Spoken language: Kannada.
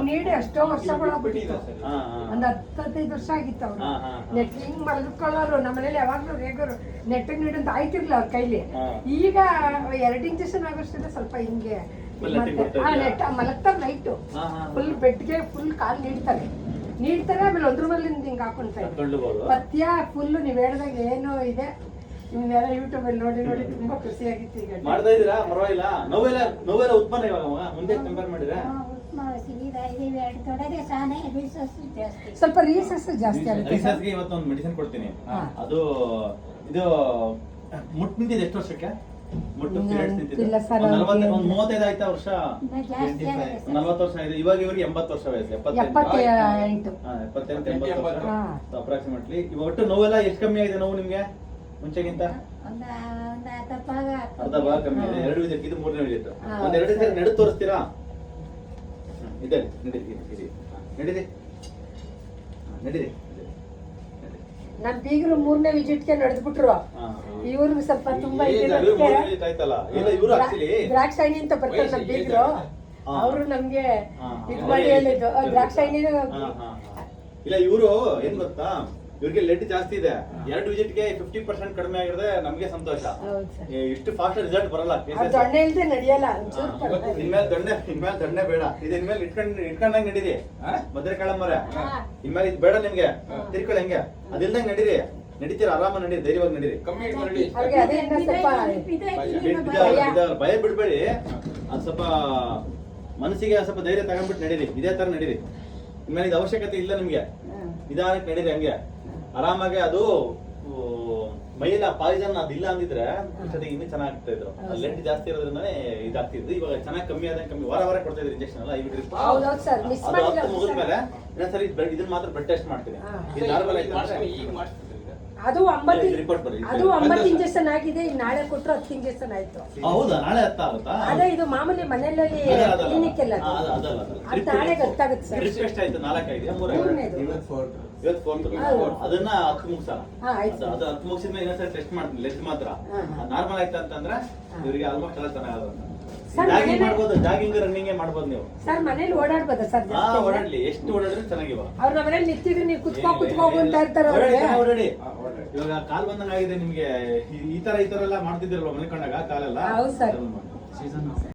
ನೀಡಿ ಎಷ್ಟೋ ವರ್ಷಗಳಾಗ್ಬಿಟ್ಟಿತ್ತು. ಒಂದ್ 10-15 ವರ್ಷ ಆಗಿತ್ತು ಅವ್ರು ನೆಟ್ ಹಿಂಗ್ ಮಲಗಿಕೊಳ್ಳೋರು. ನಮ್ಮ ಮನೇಲಿ ಯಾವಾಗ್ಲೂ ರೇಗೋರು ನೆಟ್ಟಿಗೆ ನೀಡಿ ಅಂತ ಆಯ್ತಿರ್ಲಿಲ್ಲ ಅವ್ರ ಕೈಲಿ. ಈಗ 2 ಇಂಜೆಕ್ಷನ್ ಆಗೋಷ್ಟಿಂದ ಸ್ವಲ್ಪ ಹಿಂಗೆ ನೆಟ್ ಮಲಗ್ತಾರೆ ನೈಟು ಫುಲ್ ಬೆಡ್ಗೆ ಫುಲ್ ಕಾಲ್ ನೀಡ್ತಾರೆ. ಆಮೇಲೆ ಒಂದ್ರ ಮೇಲೆ ಹಿಂಗೆ ಹಾಕೊಂತಾರೆ ಪಥ್ಯ ಫುಲ್. ನೀವ್ ಹೇಳ್ದಾಗ ಏನು ಇದೆ ನಿಮ್ನೆಲ್ಲ ಯೂಟ್ಯೂಬ್ ಅಲ್ಲಿ ನೋಡಿ ನೋಡಿ ತುಂಬಾ ಖುಷಿಯಾಗಿತ್ತು. ಈಗ ಮಾಡ್ತಾ ಇದೀರಾ? ಪರವಾಗಿಲ್ಲ. ನೋವೆಲ್ಲ ಉತ್ಪನ್ನ ಇವಾಗ ಮುಂದೆ ಕಂಪೇರ್ ಮಾಡಿದ್ರೆ ಸ್ವಲ್ಪ ರೀಸಸ್ ಜಾಸ್ತಿ ಆಗುತ್ತೆ. ರೀಸಸ್ಗೆ ಇವತ್ತೊಂದು ಮೆಡಿಸಿನ್ ಕೊಡ್ತೀನಿ. ಅದು ಇದು ಮುಟ್ಟು ನಿಂತಿದೆ ಎಷ್ಟು ವರ್ಷಕ್ಕೆ? ಮುಟ್ಟು ಪೀರಿಯಡ್ಸ್ ನಿಂತಿದೆ 35 ಆಯ್ತಾ ವರ್ಷ? 40 ವರ್ಷ ಇದೆ ಇವಾಗ. ಇವ್ರಿಗೆ 80 ವರ್ಷ ವಯಸ್ಸು. 78 ಅಪ್ರಾಕ್ಸಿಮೇಟ್ಲಿ. ಇವಾಗ ಒಟ್ಟು ನೋವೆಲ್ಲ ಎಷ್ಟು ಕಮ್ಮಿ ಆಗಿದೆ? ನೋವು ನಿಮ್ಗೆ ಮುಂಚೆಗಿಂತ ಅರ್ಧ ಭಾಗ ಕಮ್ಮಿ ಇದೆ. 2 ವಿಸಿಟ್, ಇದು 3ನೇ ವಿಸಿಟ್. ಒಂದ್ 2 ಸರಿ ನಡೆದು ತೋರಿಸ್ತೀರಾ? ಇದೆ ನಡೀರಿ. ನಮ್ ಬೀಗರು 3ನೇ ವಿಸಿಟ್ಗೆ ನಡೆದ್ಬಿಟ್ರು. ಇವ್ರಿಗೆ ಸ್ವಲ್ಪ ತುಂಬಾ ದ್ರಾಕ್ಷಾಯಿಣಿ ಅಂತ ಬರ್ತಾರೆ ನಮ್ ಬೀಗರು. ಅವರು ನಮ್ಗೆ ಇದು ಮಾಡಿ ಹೇಳಿದ್ದು ದ್ರಾಕ್ಷಾಯಿಣಿ. ಇಲ್ಲ ಇವರು ಏನ್ ಗೊತ್ತಾ, ಇವ್ರಿಗೆ ಲೆಡ್ ಜಾಸ್ತಿ ಇದೆ. 2 ವಿಸಿಟ್ಗೆ 50% ಕಡಿಮೆ ಆಗಿರೋದೇ ನಮ್ಗೆ ಸಂತೋಷ. ಇಷ್ಟು ಫಾಸ್ಟ್ ರಿಸಲ್ಟ್ ಬರಲ್ಲ. ದೊಣ್ಣೆ ಇಲ್ದೆ ನಡೆಯಲ್ಲ. ಇನ್ಮೇಲೆ ದೊಣ್ಣೆ ಬೇಡ. ಇದು ಇನ್ಮೇಲೆ ಇಟ್ಕೊಂಡಂಗ್ ನಡೀರಿ. ಮದ್ರೆ ಕಾಳಮ್ಮರ ಇನ್ಮೇಲೆ ಇದು ಬೇಡ ನಿಮ್ಗೆ. ತಿರ್ಕೊಳ್ಳಿ ಹೆಂಗೆ ಅದಿಲ್ದಂಗ್ ನಡೀರಿ. ನಡೀತೀರ ಆರಾಮ ನಡೀರಿ, ಧೈರ್ಯವಾಗಿ ನಡೀರಿ. ಭಯ ಬಿಡ್ಬೇಡಿ. ಅದ್ ಸ್ವಲ್ಪ ಮನಸ್ಸಿಗೆ ಸ್ವಲ್ಪ ಧೈರ್ಯ ತಗೊಂಡ್ಬಿಟ್ಟು ನಡೀರಿ. ಇದೇ ತರ ನಡೀರಿ. ಇನ್ಮೇಲೆ ಇದು ಅವಶ್ಯಕತೆ ಇಲ್ಲ ನಿಮ್ಗೆ. ನಿಧಾನಕ್ಕೆ ನಡೀರಿ ಹಂಗೆ ಆರಾಮಾಗಿ. ಅದು ಮೈಲ ಪಾಯ್ಸನ್ ಅದಿಲ್ಲ ಅಂದಿದ್ರೆ ಇಷ್ಟೊತ್ತಿಗೆ ಇನ್ನೂ ಚೆನ್ನಾಗ್ತಾ ಇದ್ರು. ಲೆಂಟ್ ಜಾಸ್ತಿ ಇರೋದ್ರಿಂದಾನೇ ಇದಾಗ್ತಿದ್ರು. ಇವಾಗ ಚೆನ್ನಾಗಿ ಕಮ್ಮಿ ಆದಂಗೆ ಕಮ್ಮಿ ವಾರ ಕೊಡ್ತಾ ಇದ್ರು ಇಂಜೆಕ್ಷನ್ ಎಲ್ಲ. ಅದು ಮುಗಿದ್ಮೇಲೆ ಇನ್ನೊಂದ್ಸರಿ ಇದನ್ನ ಮಾತ್ರ ಬ್ಲಡ್ ಟೆಸ್ಟ್ ಮಾಡ್ತೀನಿ. ಇದು ನಾರ್ಮಲ್ ಆಯ್ತು. ಅದು 9 ಇಂಜೆಕ್ಷನ್ ಆಗಿದೆ. ಈಗ ನಾಳೆ ಕೊಟ್ಟರು 10 ಇಂಜೆಕ್ಷನ್ ಆಯ್ತು. ಹೌದಾ? ನಾಳೆ 10 ಆಗುತ್ತಾ? ಅದೇ ಇದು ಮಾಮೂಲಿ ಮನೆಯಲ್ಲಿ ಕ್ಲಿನಿಕ್ ಎಲ್ಲ ನಾಳೆ ಗೊತ್ತಾಗುತ್ತೆ ಸರ್. ಎಷ್ಟು ಆಯ್ತು? 4 ಆಗಿದೆ. 3 ಅದನ್ನ 10 ಮುಗಿಸಲ್ಲ. ಅದು 10 ಮುಗಿಸಿದ್ಮೇಲೆ ಇನ್ನೊಂದ್ಸರಿ ಟೆಸ್ಟ್ ಮಾಡ್ತೀನಿ. ಲೆಸ್ಟ್ ಮಾತ್ರ ನಾರ್ಮಲ್ ಆಯ್ತು ಅಂತಂದ್ರೆ ಇವರಿಗೆ ಆಲ್ಮೋಸ್ಟ್ ಎಲ್ಲ ಚೆನ್ನಾಗಿ ಜಾಗಿಂಗ್ ಮಾಡ್ಬೋದು. ಜಾಗಿಂಗ್ ರನ್ನಿಂಗ್ ಮಾಡ್ಬೋದು ನೀವು ಸರ್. ಮನೇಲಿ ಓಡಾಡ್ಬೋದಾ ಸರ್? ಓಡಾಡ್ಲಿ. ಎಷ್ಟು ಓಡಾಡಿದ್ರೆ ಚೆನ್ನಾಗಿವ. ಅವ್ರ ಮನೇಲಿ ನಿಂತಿದ್ರು ನೀವು ಕುತ್ಕೋ ಅಂತ ಇರ್ತಾರೆ. ಓಡಾಡಿ. ಇವಾಗ ಕಾಲ್ ಬಂದಂಗ ಆಗಿದೆ ನಿಮ್ಗೆ. ಈ ತರ ಎಲ್ಲ ಮಾಡ್ತಿದ್ರಲ್ವ ಮಲ್ಕೊಂಡಾಗ ಕಾಲೆಲ್ಲ? ಹೌದು ಸರ್.